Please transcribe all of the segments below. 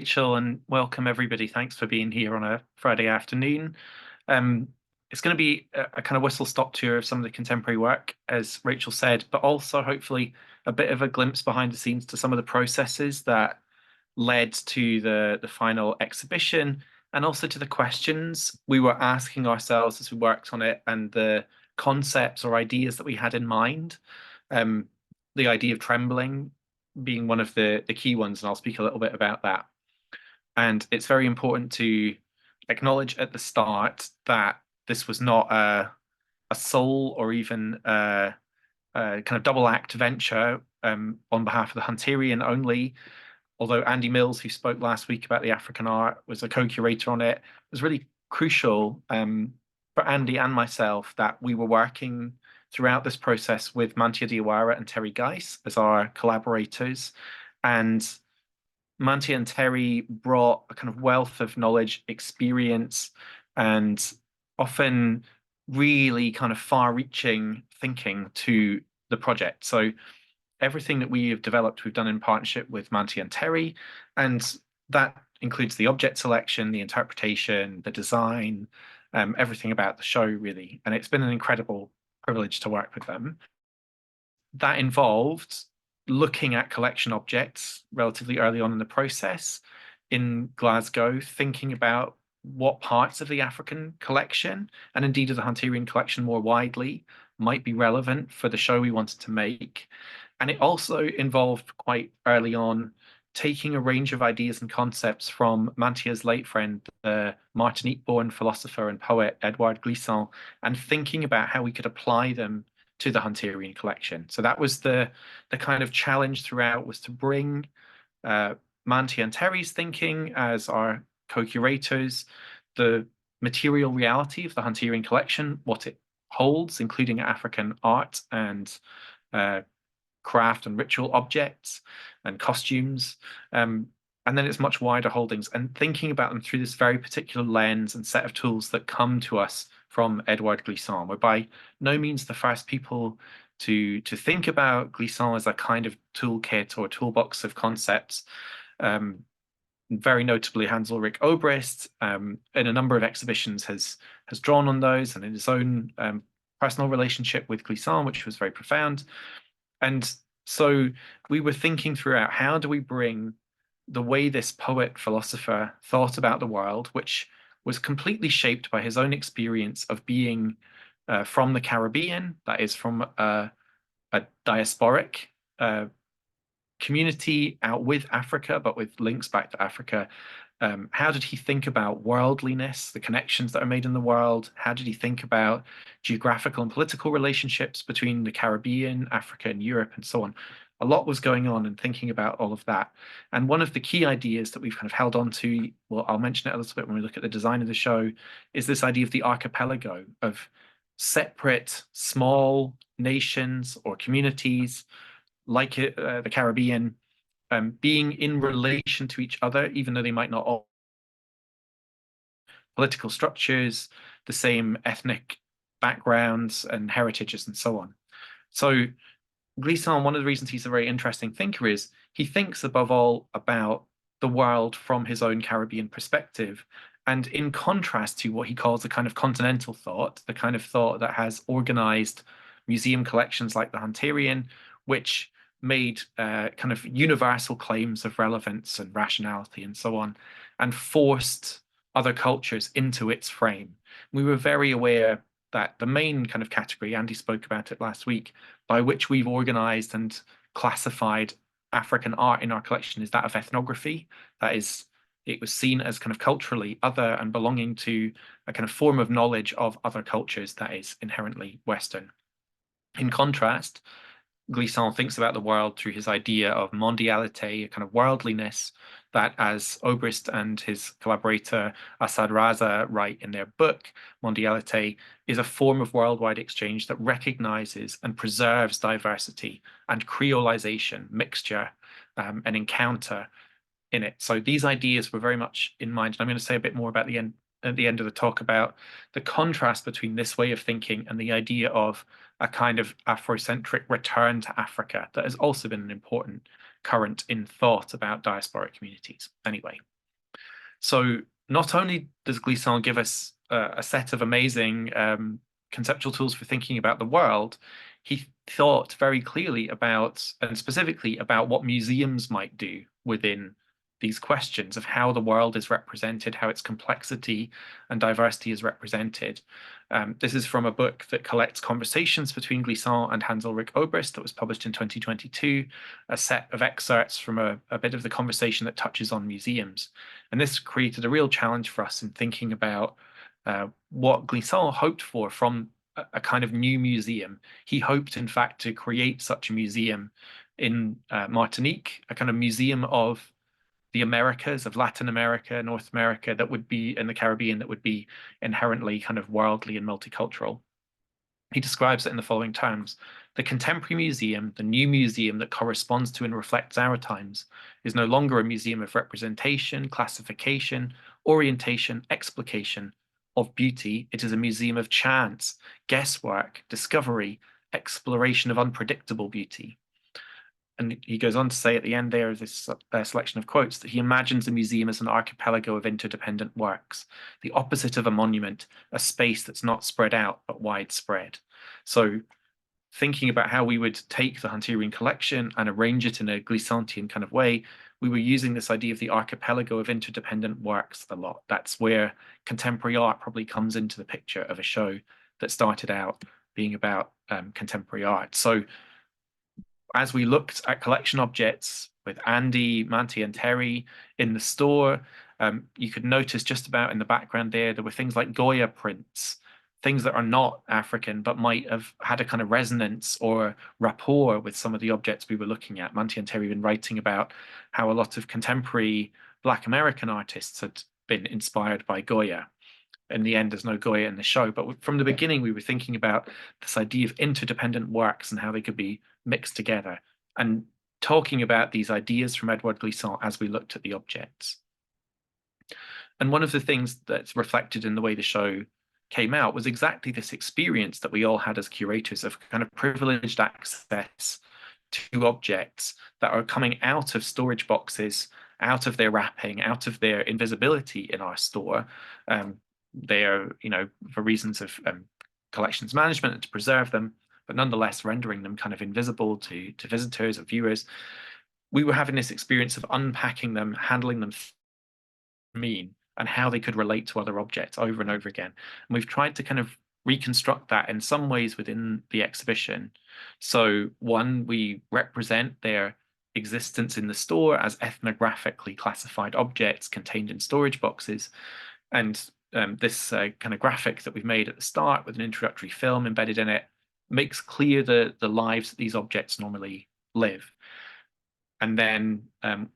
Rachel, and welcome everybody. Thanks for being here on a Friday afternoon. Um, it's going to be a kind of whistle-stop tour of some of the contemporary work, as Rachel said, but also hopefully a bit of a glimpse behind the scenes to some of the processes that led to the final exhibition, and also to the questions we were asking ourselves as we worked on it, and the concepts or ideas that we had in mind. Um, the idea of trembling being one of the key ones, and I'll speak a little bit about that. And it's very important to acknowledge at the start that this was not a sole or even a kind of double act venture on behalf of the Hunterian only. Although Andy Mills, who spoke last week about the African art, was a co-curator on it, it was really crucial for Andy and myself that we were working throughout this process with Manthia Diawara and Terri Geis as our collaborators. And Manthia and Terri brought a kind of wealth of knowledge, experience, and often really kind of far-reaching thinking to the project. So everything that we have developed, we've done in partnership with Manthia and Terri, and that includes the object selection, the interpretation, the design, everything about the show, really. And it's been an incredible privilege to work with them. That involved looking at collection objects relatively early on in the process in Glasgow, thinking about what parts of the African collection, and indeed of the Hunterian collection more widely, might be relevant for the show we wanted to make. And it also involved quite early on taking a range of ideas and concepts from Manthia's late friend, the Martinique-born philosopher and poet Éduoard Glissant, and thinking about how we could apply them to the Hunterian collection. So that was the kind of challenge throughout, was to bring Manthia and Terri's thinking as our co-curators, the material reality of the Hunterian collection, what it holds, including African art and craft and ritual objects and costumes. And then it's much wider holdings, and thinking about them through this very particular lens and set of tools that come to us from Éduoard Glissant. We're by no means the first people to think about Glissant as a kind of toolkit or toolbox of concepts. Very notably, Hans Ulrich Obrist, in a number of exhibitions, has drawn on those, and in his own personal relationship with Glissant, which was very profound. And so we were thinking throughout, how do we bring the way this poet philosopher thought about the world, which was completely shaped by his own experience of being from the Caribbean, that is, from a diasporic community out with Africa, but with links back to Africa. How did he think about worldliness, the connections that are made in the world? How did he think about geographical and political relationships between the Caribbean, Africa, and Europe, and so on? A lot was going on and thinking about all of that. And one of the key ideas that we've kind of held on to, well, I'll mention it a little bit when we look at the design of the show, is this idea of the archipelago, of separate small nations or communities like the Caribbean, being in relation to each other, even though they might not all political structures, the same ethnic backgrounds and heritages, and so on. So Glissant, one of the reasons he's a very interesting thinker is he thinks above all about the world from his own Caribbean perspective. And in contrast to what he calls the kind of continental thought, the kind of thought that has organized museum collections like the Hunterian, which made kind of universal claims of relevance and rationality and so on, and forced other cultures into its frame. We were very aware that the main kind of category, Andy spoke about it last week, by which we've organized and classified African art in our collection is that of ethnography. That is, it was seen as kind of culturally other and belonging to a kind of form of knowledge of other cultures that is inherently Western. In contrast, Glissant thinks about the world through his idea of mondialité, a kind of worldliness that, as Obrist and his collaborator Assad Raza write in their book, mondialité is a form of worldwide exchange that recognizes and preserves diversity and creolization, mixture, and encounter in it. So these ideas were very much in mind. And I'm going to say a bit more about at the end of the talk about the contrast between this way of thinking and the idea of a kind of Afrocentric return to Africa that has also been an important current in thought about diasporic communities. Anyway, So not only does Glissant give us a set of amazing conceptual tools for thinking about the world, he thought very clearly about, and specifically about, what museums might do within these questions of how the world is represented, how its complexity and diversity is represented. This is from a book that collects conversations between Glissant and Hans-Ulrich Obrist that was published in 2022, a set of excerpts from a bit of the conversation that touches on museums. And this created a real challenge for us in thinking about what Glissant hoped for from a kind of new museum. He hoped, in fact, to create such a museum in Martinique, a kind of museum of the Americas, of Latin America, North America, that would be in the Caribbean, that would be inherently kind of worldly and multicultural. He describes it in the following terms: the contemporary museum, the new museum that corresponds to and reflects our times, is no longer a museum of representation, classification, orientation, explication of beauty. It is a museum of chance, guesswork, discovery, exploration of unpredictable beauty. And he goes on to say at the end there of this selection of quotes that he imagines a museum as an archipelago of interdependent works, the opposite of a monument, a space that's not spread out but widespread. So thinking about how we would take the Hunterian collection and arrange it in a Glissantian kind of way, we were using this idea of the archipelago of interdependent works a lot. That's where contemporary art probably comes into the picture of a show that started out being about contemporary art. So as we looked at collection objects with Andy, Manthia, and Terri in the store, you could notice just about in the background there were things like Goya prints, things that are not African but might have had a kind of resonance or rapport with some of the objects we were looking at. Manthia and Terri have been writing about how a lot of contemporary Black American artists had been inspired by Goya. In the end, there's no Goya in the show, but from the beginning, we were thinking about this idea of interdependent works and how they could be mixed together, and talking about these ideas from Éduoard Glissant as we looked at the objects. And one of the things that's reflected in the way the show came out was exactly this experience that we all had as curators of kind of privileged access to objects that are coming out of storage boxes, out of their wrapping, out of their invisibility in our store. They're, for reasons of collections management and to preserve them, but nonetheless rendering them kind of invisible to visitors or viewers. We were having this experience of unpacking them, handling them and how they could relate to other objects over and over again. And we've tried to kind of reconstruct that in some ways within the exhibition. So one, we represent their existence in the store as ethnographically classified objects contained in storage boxes. And this kind of graphic that we've made at the start with an introductory film embedded in it makes clear the lives that these objects normally live. And then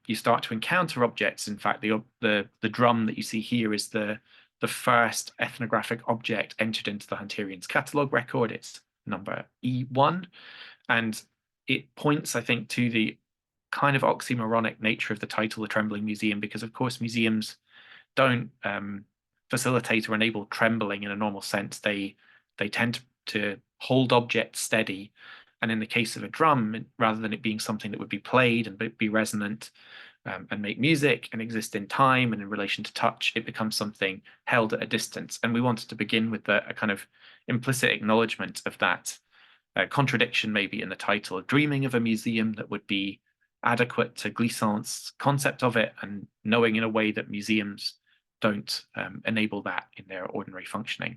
you start to encounter objects. In fact, the drum that you see here is the first ethnographic object entered into the Hunterian's catalogue record. It's number E1, and it points, I think, to the kind of oxymoronic nature of the title, The Trembling Museum, because of course museums don't facilitate or enable trembling in a normal sense. They tend to hold objects steady. And in the case of a drum, rather than it being something that would be played and be resonant and make music and exist in time and in relation to touch, it becomes something held at a distance. And we wanted to begin with a kind of implicit acknowledgement of that contradiction maybe in the title, dreaming of a museum that would be adequate to Glissant's concept of it, and knowing in a way that museums don't enable that in their ordinary functioning.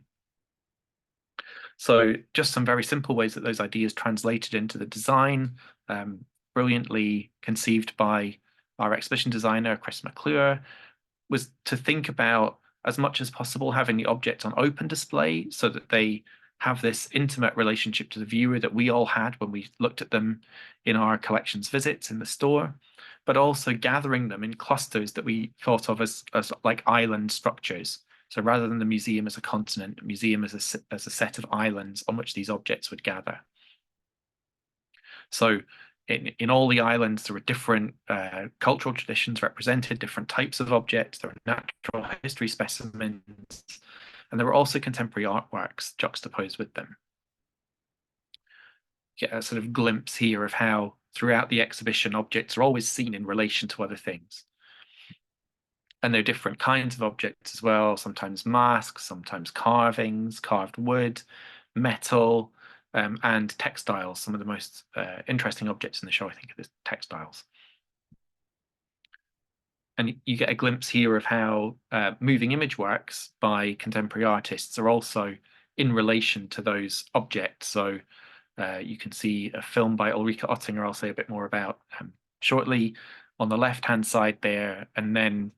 So just some very simple ways that those ideas translated into the design, brilliantly conceived by our exhibition designer, Chris McClure, was to think about, as much as possible, having the object on open display so that they have this intimate relationship to the viewer that we all had when we looked at them in our collections visits in the store, but also gathering them in clusters that we thought of as like island structures. So rather than the museum as a continent, the museum as a set of islands on which these objects would gather. So in all the islands, there are different cultural traditions represented, different types of objects. There are natural history specimens, and there were also contemporary artworks juxtaposed with them. Get a sort of glimpse here of how throughout the exhibition, objects are always seen in relation to other things. And there are different kinds of objects as well, sometimes masks, sometimes carvings, carved wood, metal, and textiles. Some of the most interesting objects in the show, I think, are the textiles. And you get a glimpse here of how moving image works by contemporary artists are also in relation to those objects. So you can see a film by Ulrike Ottinger I'll say a bit more about shortly on the left-hand side there, and then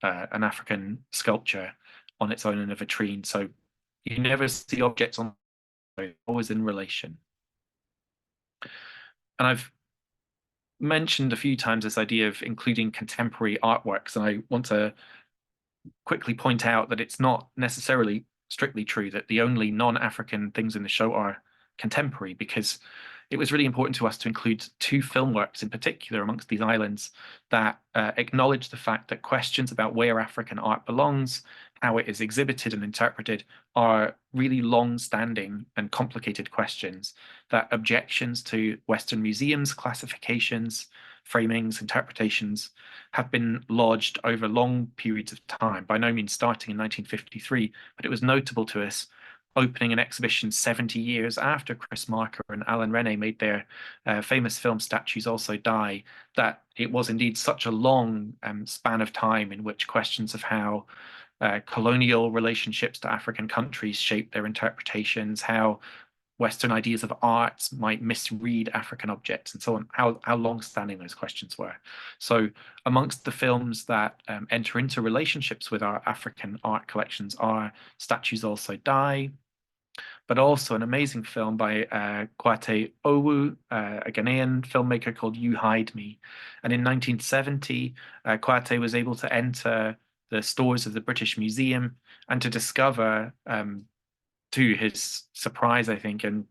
an African sculpture on its own in a vitrine. So you never see objects on, always in relation. And I've mentioned a few times this idea of including contemporary artworks, and I want to quickly point out that it's not necessarily strictly true that the only non-African things in the show are contemporary, because it was really important to us to include two film works in particular amongst these islands that acknowledge the fact that questions about where African art belongs, how it is exhibited and interpreted, are really long-standing and complicated questions, that objections to Western museums, classifications, framings, interpretations have been lodged over long periods of time, by no means starting in 1953, but it was notable to us opening an exhibition 70 years after Chris Marker and Alan Rene made their famous film Statues Also Die, that it was indeed such a long span of time in which questions of how colonial relationships to African countries shaped their interpretations, how Western ideas of art might misread African objects, and so on, how long-standing those questions were. So amongst the films that enter into relationships with our African art collections are Statues Also Die, but also an amazing film by Kwate Owu, a Ghanaian filmmaker called You Hide Me. And in 1970, Kwate was able to enter the stores of the British Museum and to discover, to his surprise, I think, and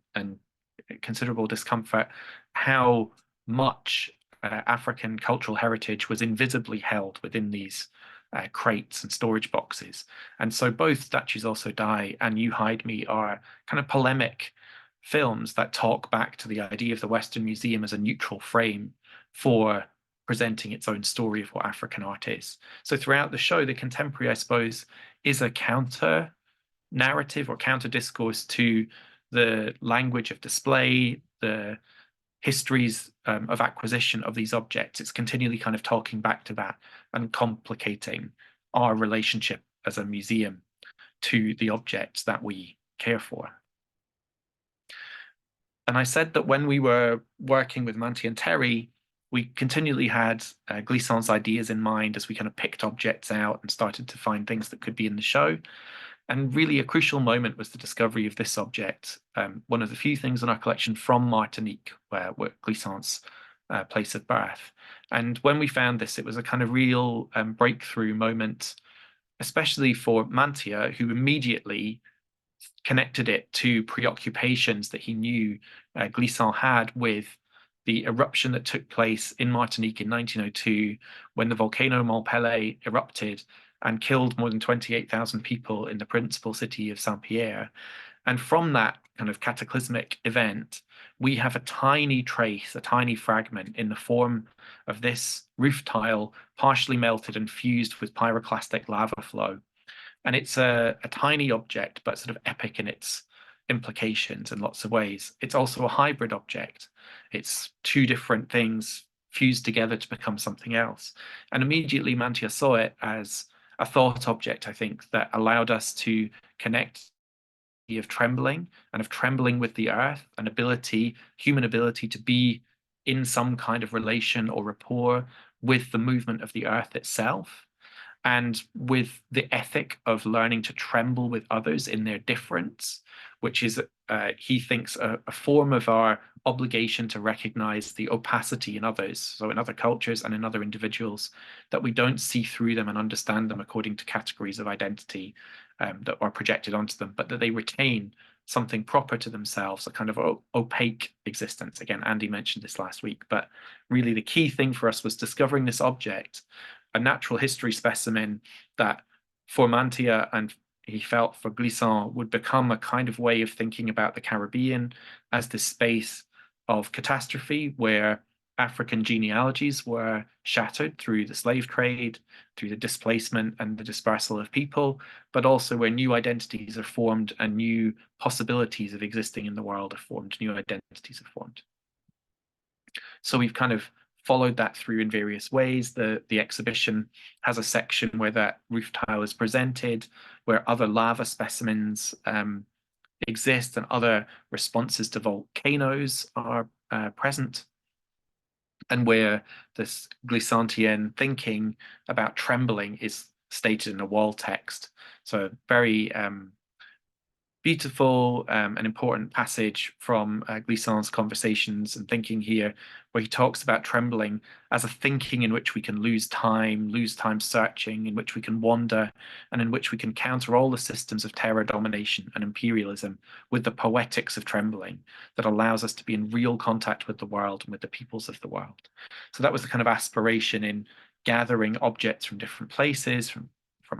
considerable discomfort, how much African cultural heritage was invisibly held within these crates and storage boxes. And so both Statues Also Die and You Hide Me are kind of polemic films that talk back to the idea of the Western Museum as a neutral frame for presenting its own story of what African art is. So throughout the show, the contemporary, I suppose, is a counter narrative or counter discourse to the language of display, the histories of acquisition of these objects. It's continually kind of talking back to that and complicating our relationship as a museum to the objects that we care for. And I said that when we were working with Manthia and Terri, we continually had Glissant's ideas in mind as we kind of picked objects out and started to find things that could be in the show. And really a crucial moment was the discovery of this object, one of the few things in our collection from Martinique, where Glissant's place of birth. And when we found this, it was a kind of real breakthrough moment, especially for Manthia, who immediately connected it to preoccupations that he knew Glissant had with the eruption that took place in Martinique in 1902, when the volcano Mont Pelée erupted and killed more than 28,000 people in the principal city of Saint-Pierre. And from that kind of cataclysmic event, we have a tiny trace, a tiny fragment in the form of this roof tile, partially melted and fused with pyroclastic lava flow. And it's a tiny object, but sort of epic in its implications in lots of ways. It's also a hybrid object. It's two different things fused together to become something else. And immediately Manthia saw it as a thought object, I think, that allowed us to connect of trembling and of trembling with the earth, an ability, human ability to be in some kind of relation or rapport with the movement of the earth itself, and with the ethic of learning to tremble with others in their difference, which is, he thinks, a form of our obligation to recognize the opacity in others, so in other cultures and in other individuals, that we don't see through them and understand them according to categories of identity that are projected onto them, but that they retain something proper to themselves, a kind of opaque existence. Again, Andy mentioned this last week, but really the key thing for us was discovering this object, a natural history specimen that for Manthia and he felt for Glissant would become a kind of way of thinking about the Caribbean as this space of catastrophe where African genealogies were shattered through the slave trade, through the displacement and the dispersal of people, but also where new identities are formed and new possibilities of existing in the world are formed, new identities are formed. So we've kind of followed that through in various ways. The exhibition has a section where that roof tile is presented, where other lava specimens exist and other responses to volcanoes are present, and where this Glissantian thinking about trembling is stated in a wall text. So very beautiful and important passage from Glissant's conversations and thinking here, where he talks about trembling as a thinking in which we can lose time searching, in which we can wander, and in which we can counter all the systems of terror, domination, and imperialism with the poetics of trembling that allows us to be in real contact with the world and with the peoples of the world. So that was the kind of aspiration in gathering objects from different places, from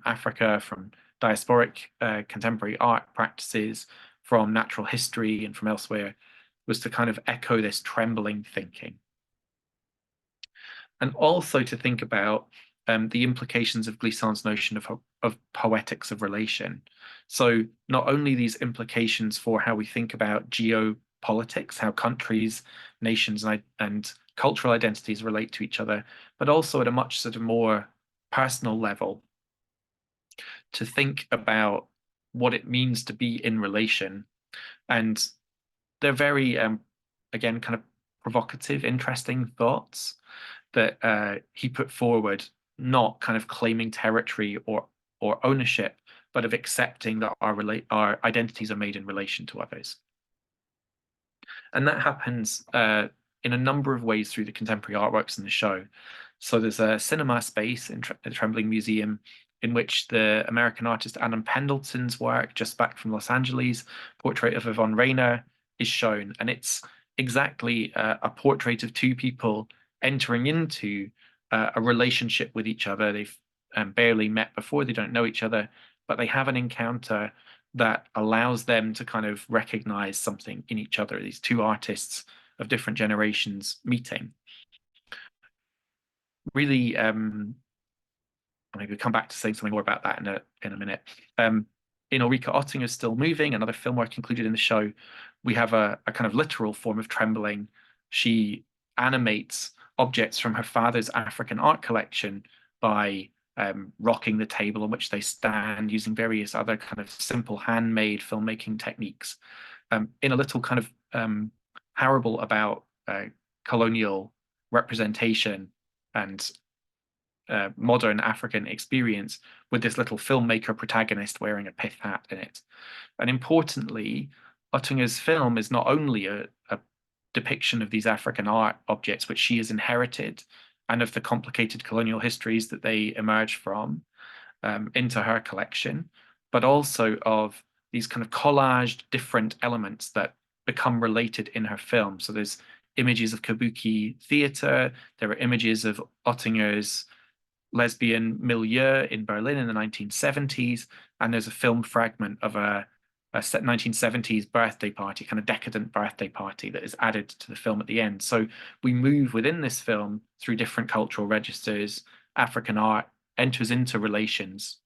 Africa, from diasporic contemporary art practices, from natural history and from elsewhere, was to kind of echo this trembling thinking. And also to think about the implications of Glissant's notion of poetics of relation. So not only these implications for how we think about geopolitics, how countries, nations, and cultural identities relate to each other, but also at a much sort of more personal level, to think about what it means to be in relation. And they're very, again, kind of provocative, interesting thoughts that he put forward, not kind of claiming territory or ownership, but of accepting that our identities are made in relation to others. And that happens in a number of ways through the contemporary artworks in the show. So there's a cinema space in the Trembling Museum in which the American artist Adam Pendleton's work, just back from Los Angeles, Portrait of Yvonne Rainer, is shown. And it's exactly a portrait of two people entering into a relationship with each other. They've barely met before, they don't know each other, but they have an encounter that allows them to kind of recognize something in each other, these two artists of different generations meeting. Really, maybe we'll come back to saying something more about that in a minute. In Ulrike Ottinger's Still Moving, another film work included in the show, we have a kind of literal form of trembling. She animates objects from her father's African art collection by rocking the table on which they stand, using various other kind of simple handmade filmmaking techniques, in a little kind of parable about colonial representation and modern African experience, with this little filmmaker protagonist wearing a pith hat in it. And importantly, Ottinger's film is not only a depiction of these African art objects which she has inherited and of the complicated colonial histories that they emerge from into her collection, but also of these kind of collaged different elements that become related in her film. So there's images of kabuki theater, there are images of Ottinger's lesbian milieu in Berlin in the 1970s, and there's a film fragment of a 1970s birthday party, kind of decadent birthday party, that is added to the film at the end. So we move within this film through different cultural registers. African art enters into relations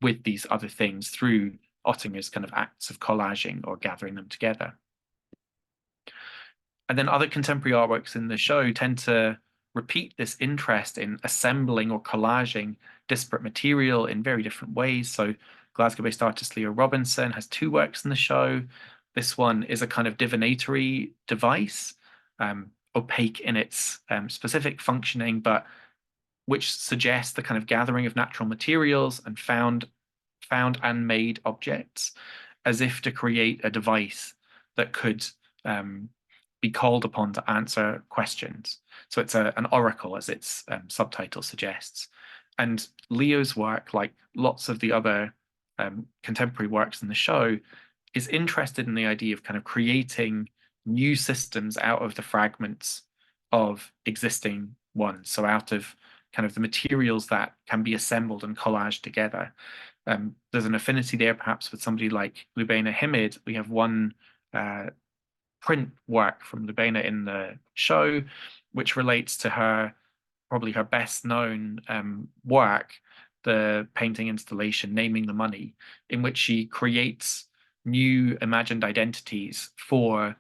with these other things through Ottinger's kind of acts of collaging or gathering them together. And then other contemporary artworks in the show tend to repeat this interest in assembling or collaging disparate material in very different ways. So Glasgow-based artist Leo Robinson has two works in the show. This one is a kind of divinatory device, opaque in its specific functioning, but which suggests the kind of gathering of natural materials and found and made objects, as if to create a device that could be called upon to answer questions. So it's an oracle, as its subtitle suggests. And Leo's work, like lots of the other contemporary works in the show, is interested in the idea of kind of creating new systems out of the fragments of existing ones. So out of kind of the materials that can be assembled and collaged together. There's an affinity there perhaps with somebody like Lubaina Himid. We have one print work from Lubaina in the show, which relates to probably her best known work, the painting installation Naming the Money, in which she creates new imagined identities for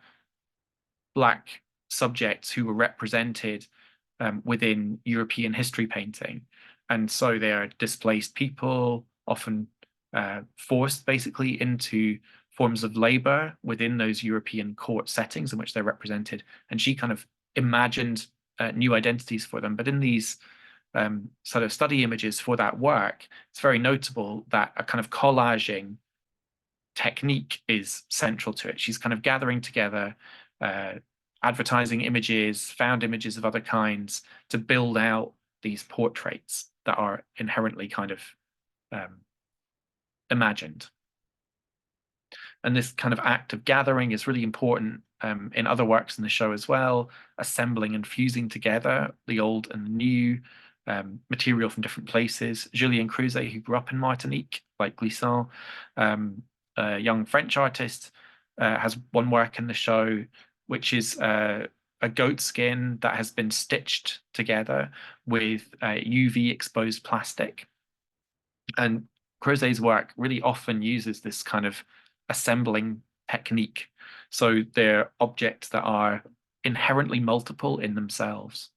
Black subjects who were represented within European history painting. And so they are displaced people, often forced basically into forms of labor within those European court settings in which they're represented. And she kind of imagined new identities for them. But in these sort of study images for that work, it's very notable that a kind of collaging technique is central to it. She's kind of gathering together advertising images, found images of other kinds to build out these portraits that are inherently kind of imagined. And this kind of act of gathering is really important in other works in the show as well, assembling and fusing together the old and the new material from different places. Julian Creuzet, who grew up in Martinique, like Glissant, a young French artist, has one work in the show, which is a goat skin that has been stitched together with UV exposed plastic. And Creuset's work really often uses this kind of assembling technique. So they're objects that are inherently multiple in themselves.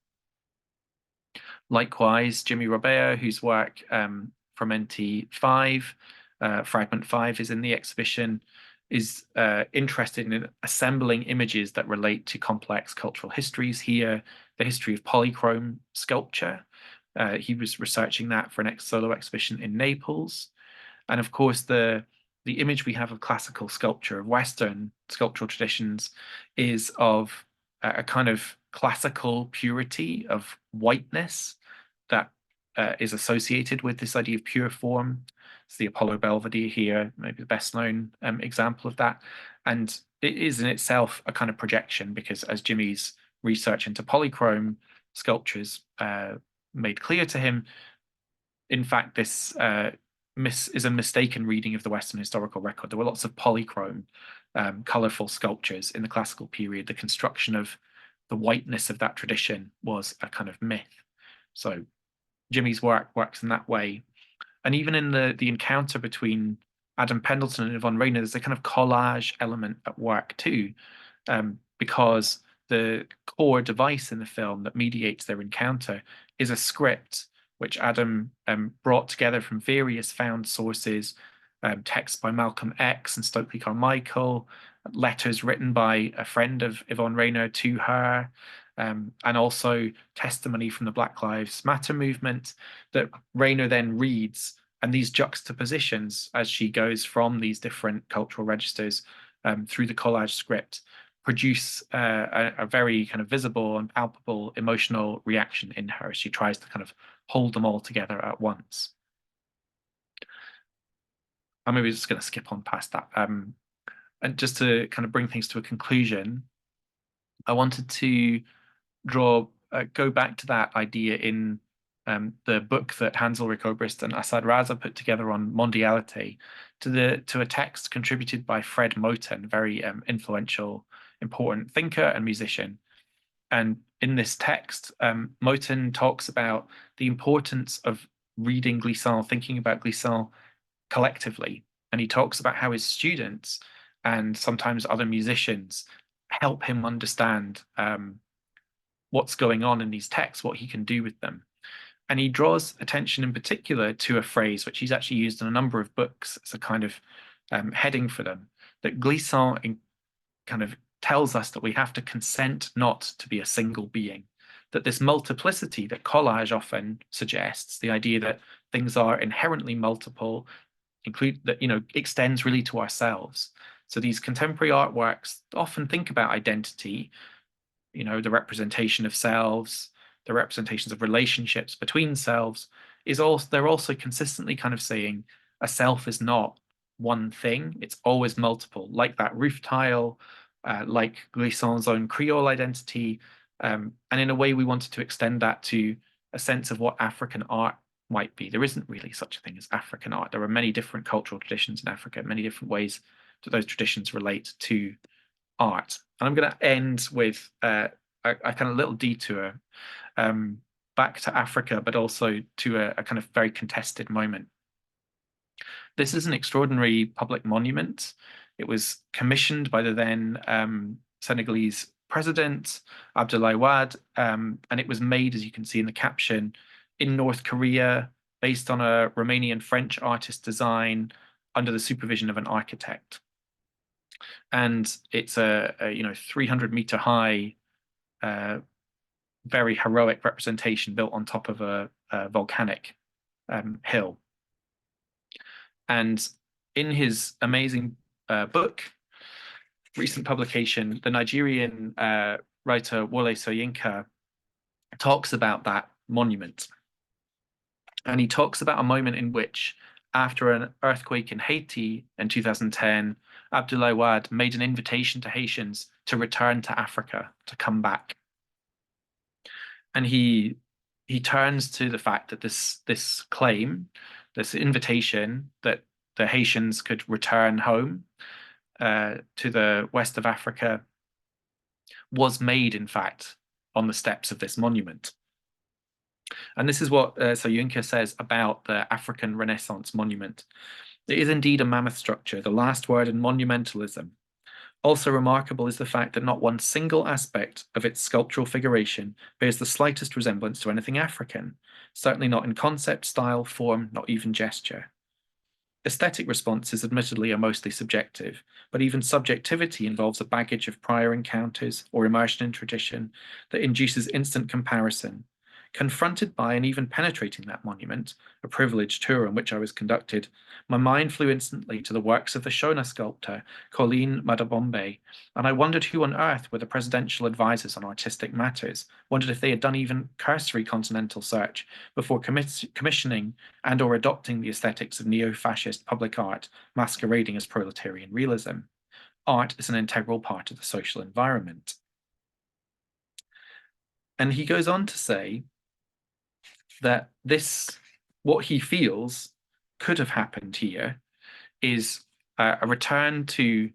Likewise, Jimmy Robert, whose work from NT5, Fragment 5 is in the exhibition, is interested in assembling images that relate to complex cultural histories here, the history of polychrome sculpture. He was researching that for an solo exhibition in Naples. And of course, the image we have of classical sculpture, of Western sculptural traditions, is of a kind of classical purity of whiteness that is associated with this idea of pure form. It's the Apollo Belvedere here, maybe the best known example of that. And it is in itself a kind of projection, because as Jimmy's research into polychrome sculptures made clear to him, in fact, this is a mistaken reading of the Western historical record. There were lots of polychrome, colorful sculptures in the classical period. The construction of the whiteness of that tradition was a kind of myth. So Jimmy's work works in that way. And even in the encounter between Adam Pendleton and Yvonne Rainer, there's a kind of collage element at work too, because the core device in the film that mediates their encounter is a script which Adam brought together from various found sources, texts by Malcolm X and Stokely Carmichael, letters written by a friend of Yvonne Rainer to her, and also testimony from the Black Lives Matter movement that Rainer then reads. And these juxtapositions, as she goes from these different cultural registers through the collage script, produce a very kind of visible and palpable emotional reaction in her. She tries to kind of hold them all together at once. I'm maybe just going to skip on past that. And just to kind of bring things to a conclusion, I wanted to go back to that idea in the book that Hans Ulrich Obrist and Assad Raza put together on mondiality, to a text contributed by Fred Moten, a very influential, important thinker and musician. And in this text, Moten talks about the importance of reading Glissant, thinking about Glissant collectively. And he talks about how his students and sometimes other musicians help him understand what's going on in these texts, what he can do with them. And he draws attention in particular to a phrase which he's actually used in a number of books as a kind of heading for them, that Glissant kind of tells us that we have to consent not to be a single being, that this multiplicity that collage often suggests, the idea that things are inherently multiple, extends really to ourselves. So these contemporary artworks often think about identity, the representation of selves, the representations of relationships between selves, they're also consistently kind of saying a self is not one thing, it's always multiple, like that roof tile, like Glissant's own Creole identity. And in a way, we wanted to extend that to a sense of what African art might be. There isn't really such a thing as African art. There are many different cultural traditions in Africa, many different ways that those traditions relate to art. And I'm going to end with a a kind of little detour back to Africa, but also to a kind of very contested moment. This is an extraordinary public monument. It was commissioned by the then Senegalese president, Abdoulaye Wade, and it was made, as you can see in the caption, in North Korea, based on a Romanian-French artist design under the supervision of an architect. And it's a 300-meter high, very heroic representation built on top of a volcanic hill. And in his amazing book, recent publication, the Nigerian writer Wole Soyinka talks about that monument. And he talks about a moment in which, after an earthquake in Haiti in 2010, Abdoulaye Wade made an invitation to Haitians to return to Africa, to come back. And he turns to the fact that this claim, this invitation that the Haitians could return home to the west of Africa, was made, in fact, on the steps of this monument. And this is what Soyinka says about the African Renaissance monument. It is indeed a mammoth structure, the last word in monumentalism. Also remarkable is the fact that not one single aspect of its sculptural figuration bears the slightest resemblance to anything African, certainly not in concept, style, form, not even gesture. Aesthetic responses admittedly are mostly subjective, but even subjectivity involves a baggage of prior encounters or immersion in tradition that induces instant comparison. Confronted by and even penetrating that monument, a privileged tour on which I was conducted, my mind flew instantly to the works of the Shona sculptor, Colleen Madabombe, and I wondered who on earth were the presidential advisors on artistic matters, wondered if they had done even cursory continental search before commissioning and or adopting the aesthetics of neo-fascist public art masquerading as proletarian realism. Art is an integral part of the social environment. And he goes on to say that what he feels could have happened here is a return to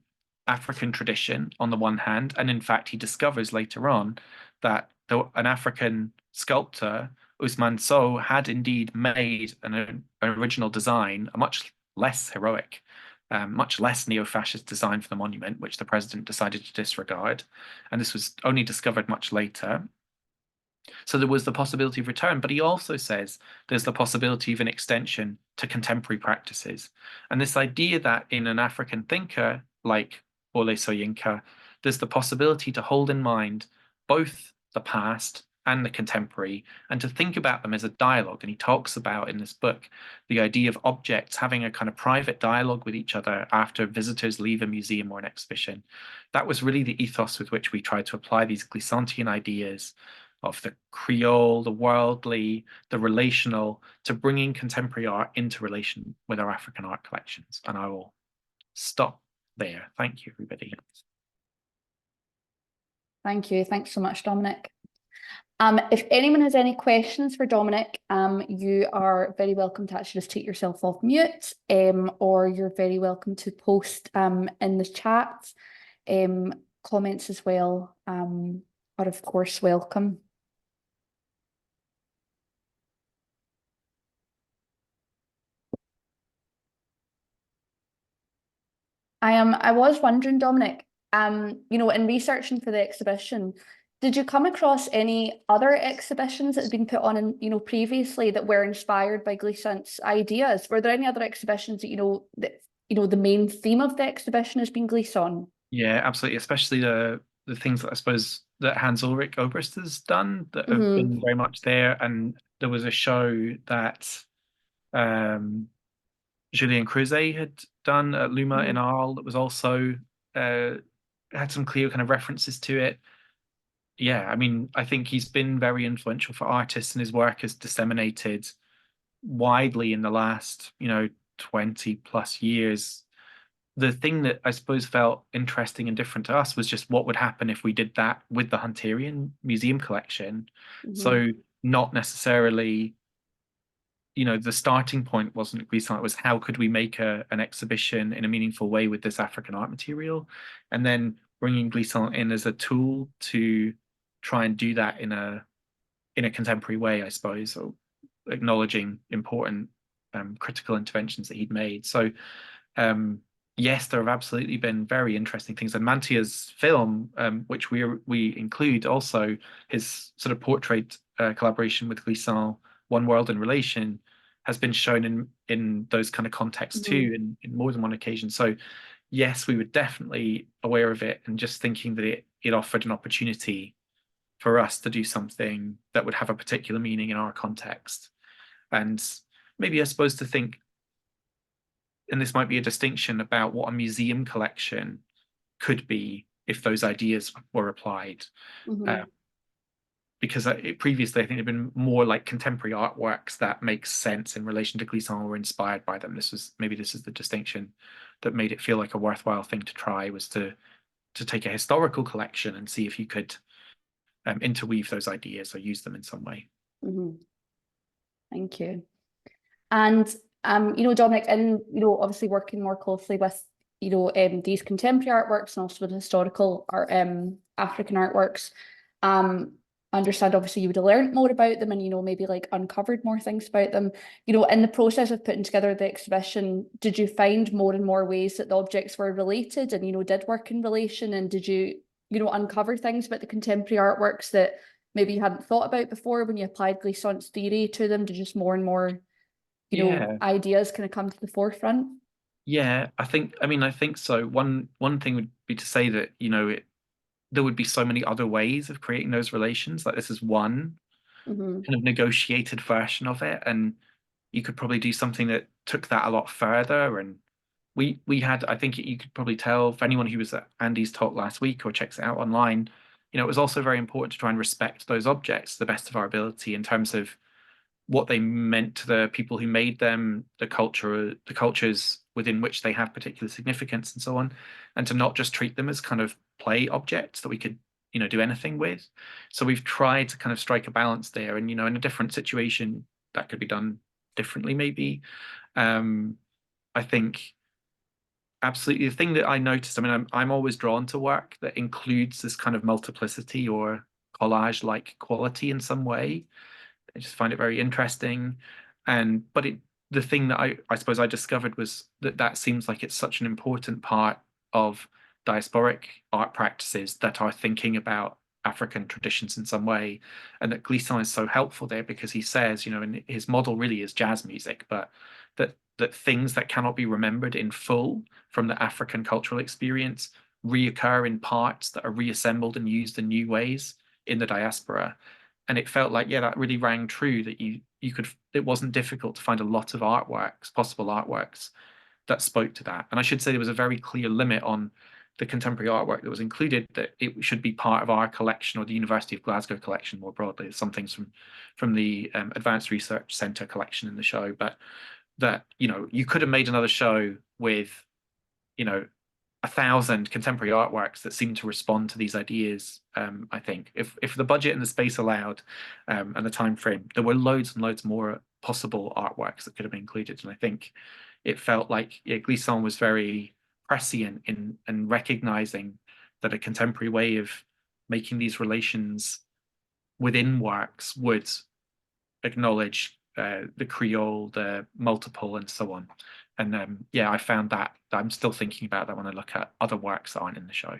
African tradition on the one hand, and in fact he discovers later on that an African sculptor, Ousmane Sow, had indeed made an original design, a much less heroic, much less neo-fascist design for the monument, which the president decided to disregard, and this was only discovered much later. So there was the possibility of return, but he also says there's the possibility of an extension to contemporary practices. And this idea that in an African thinker like Wole Soyinka, there's the possibility to hold in mind both the past and the contemporary, and to think about them as a dialogue. And he talks about in this book the idea of objects having a kind of private dialogue with each other after visitors leave a museum or an exhibition. That was really the ethos with which we tried to apply these Glissantian ideas of the Creole, the worldly, the relational, to bringing contemporary art into relation with our African art collections. And I will stop there. Thank you, everybody. Thank you. Thanks so much, Dominic. If anyone has any questions for Dominic, you are very welcome to actually just take yourself off mute, or you're very welcome to post in the chat. Comments as well are of course welcome. I was wondering, Dominic, in researching for the exhibition, did you come across any other exhibitions that had been put on, previously that were inspired by Glissant's ideas? Were there any other exhibitions that the main theme of the exhibition has been Glissant? Yeah, absolutely. Especially the things that I suppose that Hans Ulrich Obrist has done that have been very much there. And there was a show that Julian Creuzet had done at Luma in Arles that was also had some clear kind of references to it. Yeah, I mean, I think he's been very influential for artists, and his work has disseminated widely in the last 20 plus years. The thing that I suppose felt interesting and different to us was just what would happen if we did that with the Hunterian museum collection. So not necessarily, the starting point wasn't Glissant, it was how could we make an exhibition in a meaningful way with this African art material, and then bringing Glissant in as a tool to try and do that in a contemporary way, I suppose, or acknowledging important critical interventions that he'd made. So yes, there have absolutely been very interesting things. And Manthia's film, which we include also, his sort of portrait collaboration with Glissant, One World in Relation, has been shown in those kind of contexts too, in more than one occasion. So yes, we were definitely aware of it, and just thinking that it offered an opportunity for us to do something that would have a particular meaning in our context. And maybe, I suppose, to think, and this might be a distinction about what a museum collection could be if those ideas were applied. Because previously, I think they've been more like contemporary artworks that make sense in relation to Glissant or inspired by them. This is the distinction that made it feel like a worthwhile thing to try, was to take a historical collection and see if you could interweave those ideas or use them in some way. Thank you. And you know, Dominic, and you know, obviously working more closely with, you know, these contemporary artworks and also with historical art, African artworks, understand obviously you would have learned more about them, and you know, maybe like uncovered more things about them. You know, in the process of putting together the exhibition, did you find more and more ways that the objects were related and, you know, did work in relation? And did you, you know, uncover things about the contemporary artworks that maybe you hadn't thought about before when you applied Glissant's theory to them? Did just more and more, you know, ideas kind of come to the forefront? Yeah, I think so. One thing would be to say that, you know, there would be so many other ways of creating those relations. Like, this is one kind of negotiated version of it, and you could probably do something that took that a lot further. And we had, I think you could probably tell, for anyone who was at Andy's talk last week or checks it out online, you know, it was also very important to try and respect those objects to the best of our ability in terms of what they meant to the people who made them, the cultures within which they have particular significance, and so on, and to not just treat them as kind of play objects that we could, you know, do anything with. So we've tried to kind of strike a balance there, and, you know, in a different situation that could be done differently, maybe. I think absolutely the thing that I noticed, I mean, I'm always drawn to work that includes this kind of multiplicity or collage-like quality in some way. I just find it very interesting. But the thing that I suppose I discovered was that seems like it's such an important part of diasporic art practices that are thinking about African traditions in some way, and that Glissant is so helpful there, because he says, you know, and his model really is jazz music, but that things that cannot be remembered in full from the African cultural experience reoccur in parts that are reassembled and used in new ways in the diaspora. And it felt like, yeah, that really rang true, that you could, it wasn't difficult to find a lot of possible artworks that spoke to that. And I should say there was a very clear limit on the contemporary artwork that was included, that it should be part of our collection or the University of Glasgow collection more broadly. Some things from the Advanced Research Centre collection in the show, but that, you know, you could have made another show with, you know, 1,000 contemporary artworks that seem to respond to these ideas. I think if the budget and the space allowed, and the time frame, there were loads and loads more possible artworks that could have been included. And I think it felt like, yeah, Glissant was very prescient in recognizing that a contemporary way of making these relations within works would acknowledge the Creole, the multiple, and so on. And yeah, I found that I'm still thinking about that when I look at other works that aren't in the show.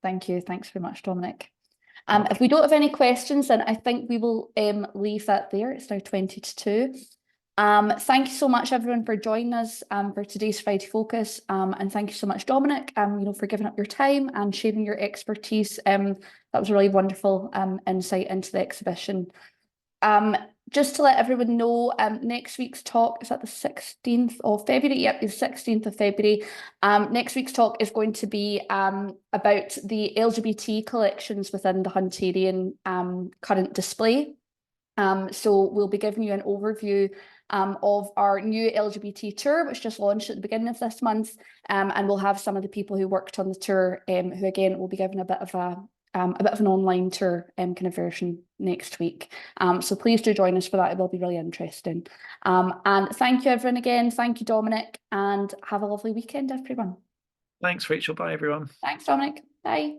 Thank you. Thanks very much, Dominic. If we don't have any questions, then I think we will leave that there. It's now 20 to 2. Thank you so much, everyone, for joining us for today's Friday Focus. And thank you so much, Dominic, you know, for giving up your time and sharing your expertise. That was a really wonderful insight into the exhibition. Just to let everyone know, next week's talk is at the 16th of February. Yep, the 16th of February. Next week's talk is going to be about the LGBT collections within the Hunterian current display. So we'll be giving you an overview of our new LGBT tour, which just launched at the beginning of this month. And we'll have some of the people who worked on the tour, who again will be given a bit of an online tour kind of version next week. So please do join us for that. It will be really interesting. And thank you, everyone, again. Thank you, Dominic, and have a lovely weekend, everyone. Thanks, Rachel. Bye, everyone. Thanks, Dominic. Bye.